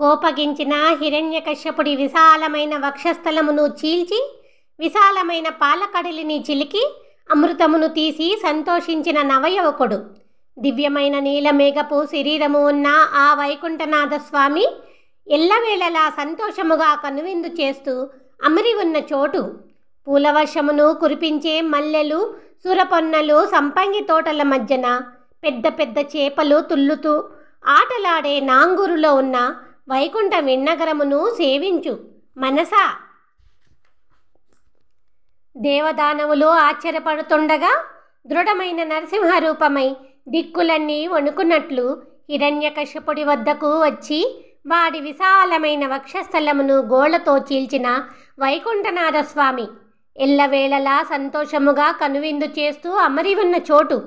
కోపగించిన హిరణ్యకశ్యపుడి విశాలమైన వక్షస్థలమును చీల్చి విశాలమైన పాలకడలిని చిలికి అమృతమును తీసి సంతోషించిన నవయువకుడు. దివ్యమైన నీలమేఘపు శరీరము ఉన్న ఆ వైకుంఠనాథ స్వామి ఎల్లవేళలా సంతోషముగా కనువిందు చేస్తూ అమరి ఉన్న చోటు పూలవర్షమును కురిపించే మల్లెలు, సురపొన్నలు, సంపంగి తోటల మధ్యన పెద్ద పెద్ద చేపలు తుల్లుతూ ఆటలాడే నాంగూరులో ఉన్న వైకుంఠ విన్నగరమును సేవించు మనసా. దేవదానవులు ఆశ్చర్యపడుతుండగా దృఢమైన నరసింహరూపమై దిక్కులన్నీ వణుకున్నట్లు హిరణ్యకశ్యపుడి వద్దకు వచ్చి వాడి విశాలమైన వక్షస్థలమును గోళ్లతో చీల్చిన వైకుంఠనాథ స్వామి ఎల్లవేళలా సంతోషముగా కనువిందు చేస్తూ అమరి ఉన్న చోటు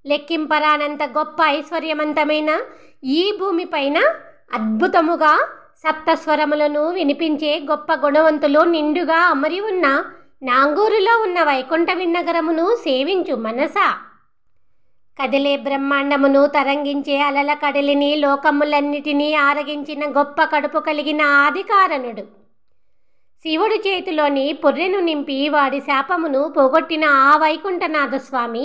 లెక్కింపరానంత గొప్ప ఐశ్వర్యవంతమైన ఈ భూమిపైన అద్భుతముగా సప్తస్వరములను వినిపించే గొప్ప గుణవంతులు నిండుగా అమరి ఉన్న నాంగూరులో ఉన్న వైకుంఠ విన్నగరమును సేవించు మనసా. కదిలే బ్రహ్మాండమును తరంగించే అలల కడలిని లోకములన్నిటినీ ఆరగించిన గొప్ప కడుపు కలిగిన ఆదికారణుడు. శివుడి చేతిలోని పుర్రెను నింపి వాడి శాపమును పోగొట్టిన ఆ వైకుంఠనాథ స్వామి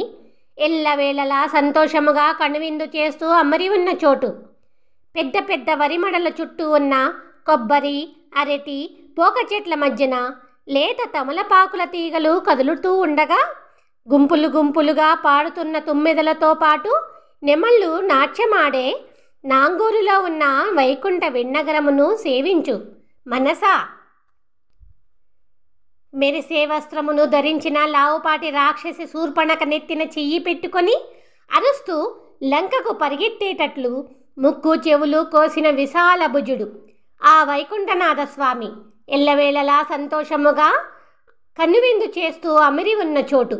ఎల్లవేళలా సంతోషముగా కనువిందు చేస్తూ అమరి ఉన్న చోటు పెద్ద పెద్ద వరిమడల చుట్టూ ఉన్న కొబ్బరి, అరటి, పోక చెట్ల మధ్యన లేత తమలపాకుల తీగలు కదులుతూ ఉండగా గుంపులు గుంపులుగా పాడుతున్న తుమ్మెదలతో పాటు నెమళ్ళు నాట్యమాడే నాంగూరులో ఉన్న వైకుంఠ విన్నగరమును సేవించు మనసా. మెరిసే వస్త్రమును ధరించిన లావుపాటి రాక్షసి శూర్పణఖ నెత్తిన చెయ్యి పెట్టుకొని అరుస్తూ లంకకు పరిగెత్తేటట్లు ముక్కు చెవులు కోసిన విశాల భుజుడు ఆ వైకుంఠనాథ స్వామి ఎల్లవేళలా సంతోషముగా కనువిందు చేస్తూ అమరి ఉన్న చోటు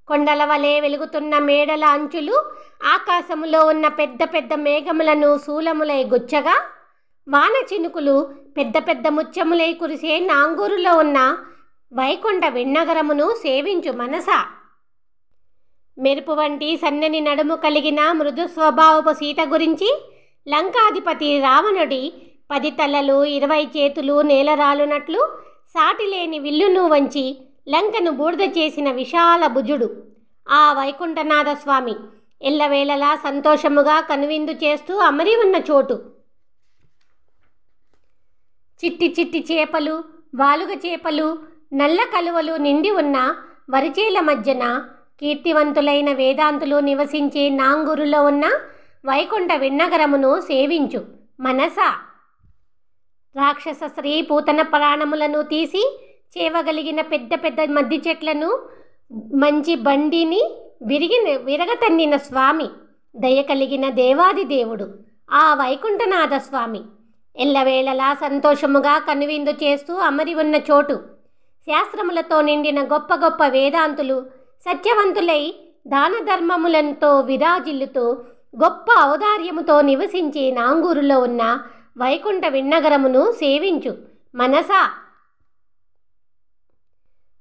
కొండల వలె వెలుగుతున్న మేడల అంచులు ఆకాశములో ఉన్న పెద్ద పెద్ద మేఘములను శూలములై గుచ్చగా వాన చినుకులు పెద్ద పెద్ద ముత్యములై కురిసే నాంగూరులో ఉన్న వైకుంఠ విన్నగరమును సేవించు మనసా. మెరుపు వంటి సన్నని నడుము కలిగిన మృదు స్వభావపు సీత గురించి లంకాధిపతి రావణుడి 10 తలలు 20 చేతులు నేలరాలునట్లు సాటిలేని విల్లును వంచి లంకను బూడిద చేసిన విశాల భుజుడు ఆ వైకుంఠనాథ స్వామి ఎల్లవేళలా సంతోషముగా కనువిందు చేస్తూ అమరి ఉన్న చోటు చిట్టి చిట్టి చేపలు, వాలుగ చేపలు, నల్ల కలువలు నిండి ఉన్న వరిచేల మధ్యన కీర్తివంతులైన వేదాంతులు నివసించే నాంగూరులో ఉన్న వైకుంఠ విన్నగరమును సేవించు మనసా. రాక్షస స్త్రీ పూతన ప్రాణములను తీసి చేవగలిగిన పెద్ద పెద్ద మద్ది చెట్లను మంచి బండిని విరగతన్నిన స్వామి దయ కలిగిన దేవాది దేవుడు ఆ వైకుంఠనాథ స్వామి ఎల్లవేళలా సంతోషముగా కనువిందు చేస్తూ అమరి ఉన్న చోటు శాస్త్రములతో నిండిన గొప్ప గొప్ప వేదాంతులు సత్యవంతులై దాన ధర్మములతో విరాజిల్లుతూ గొప్ప ఔదార్యముతో నివసించే నాంగూరులో ఉన్న వైకుంఠ విన్నగరమును సేవించు మనసా.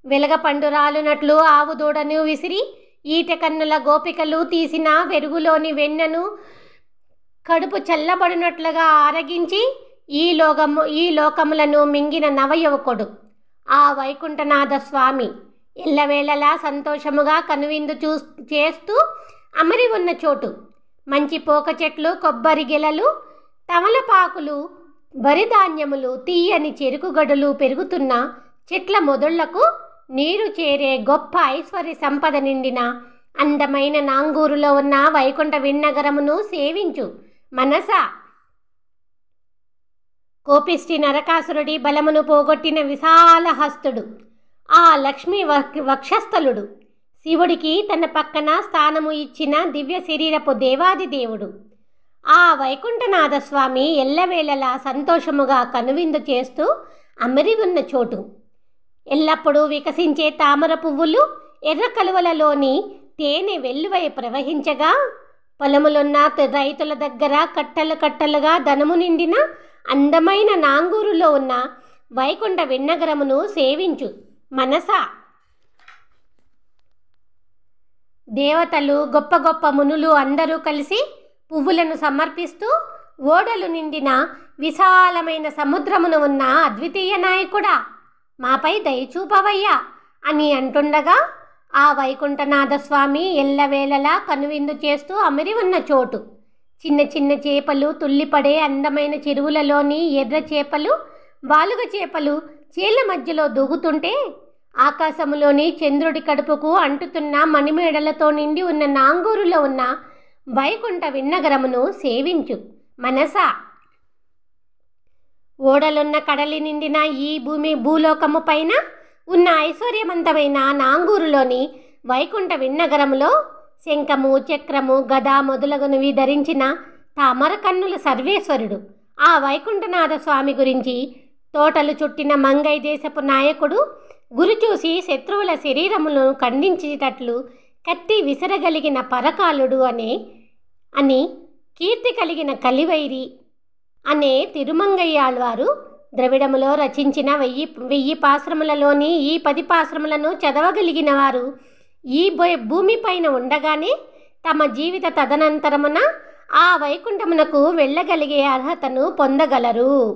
వెలగపండురాలునట్లు ఆవు దూడను విసిరి ఈట కన్నుల గోపికలు తీసిన వెరుగులోని వెన్నను కడుపు చల్లబడినట్లుగా ఆరగించి ఈ లోకములను మింగిన నవయువకుడు ఆ వైకుంఠనాథ స్వామి ఎల్లవేళలా సంతోషముగా కనువిందు చేస్తూ అమరి ఉన్న చోటు మంచి పోక చెట్లు, కొబ్బరి గెలలు, తమలపాకులు, వరిధాన్యములు, తీయని చెరుకుగడులు పెరుగుతున్న చెట్ల మొదళ్లకు నీరు చేరే గొప్ప ఐశ్వర్య సంపద నిండిన అందమైన నాంగూరులో ఉన్న వైకుంఠ విన్నగరమును సేవించు మనసా. కోపిష్టి నరకాసురుడి బలమును పోగొట్టిన విశాల హస్తుడు ఆ లక్ష్మీ వక్షస్థలుడు శివుడికి తన పక్కన స్థానము ఇచ్చిన దివ్య శరీరపు దేవాది దేవుడు ఆ వైకుంఠనాథ స్వామి ఎల్లవేళలా సంతోషముగా కనువిందు చేస్తూ అమరి ఉన్న చోటు ఎల్లప్పుడూ వికసించే తామర పువ్వులు ఎర్ర కలువలలోని తేనె వెల్లువై ప్రవహించగా పొలములున్న రైతుల దగ్గర కట్టలు కట్టలుగా ధనము నిండిన అందమైన నాంగూరులో ఉన్న వైకుంఠ విన్నగరమును సేవించు మనసా. దేవతలు, గొప్ప గొప్ప మునులు అందరూ కలిసి పువ్వులను సమర్పిస్తూ ఓడలు నిండిన విశాలమైన సముద్రమును ఉన్న అద్వితీయ నాయకుడా, మాపై దయచూపవయ్యా అని అంటుండగా ఆ వైకుంఠనాథ స్వామి ఎల్లవేళలా కనువిందు చేస్తూ అమరి ఉన్న చోటు. చిన్న చిన్న చేపలు తుల్లిపడే అందమైన చెరువులలోని ఎర్ర చేపలు, బాలుగ చేపలు చేళ్ల మధ్యలో దూగుతుంటే, ఆకాశములోని చంద్రుడి కడుపుకు అంటుతున్న మణిమేడలతో నిండి ఉన్న నాంగూరులో ఉన్న వైకుంఠ విన్నగరమును సేవించు మనసా. ఓడలున్న కడలి నిండిన ఈ భూలోకము పైన ఉన్న ఐశ్వర్యవంతమైన నాంగూరులోని వైకుంఠ విన్నగరములో శంఖము, చక్రము, గద మొదలగునవి ధరించిన తామర కన్నుల సర్వేశ్వరుడు ఆ వైకుంఠనాథ స్వామి గురించి తోటలు చుట్టిన మంగై దేశపు నాయకుడు గురి చూసి శత్రువుల శరీరములను ఖండించేటట్లు కత్తి విసరగలిగిన పరకాలుడు అని కీర్తి కలిగిన కలివైరి అనే తిరుమంగయ్యాళ్వారు ద్రవిడములో రచించిన 1000 పాశ్రములలోని ఈ 10 పాశ్రములను చదవగలిగిన వారు ఈ భూమిపైన ఉండగానే తమ జీవిత తదనంతరమున ఆ వైకుంఠమునకు వెళ్ళగలిగే అర్హతను పొందగలరు.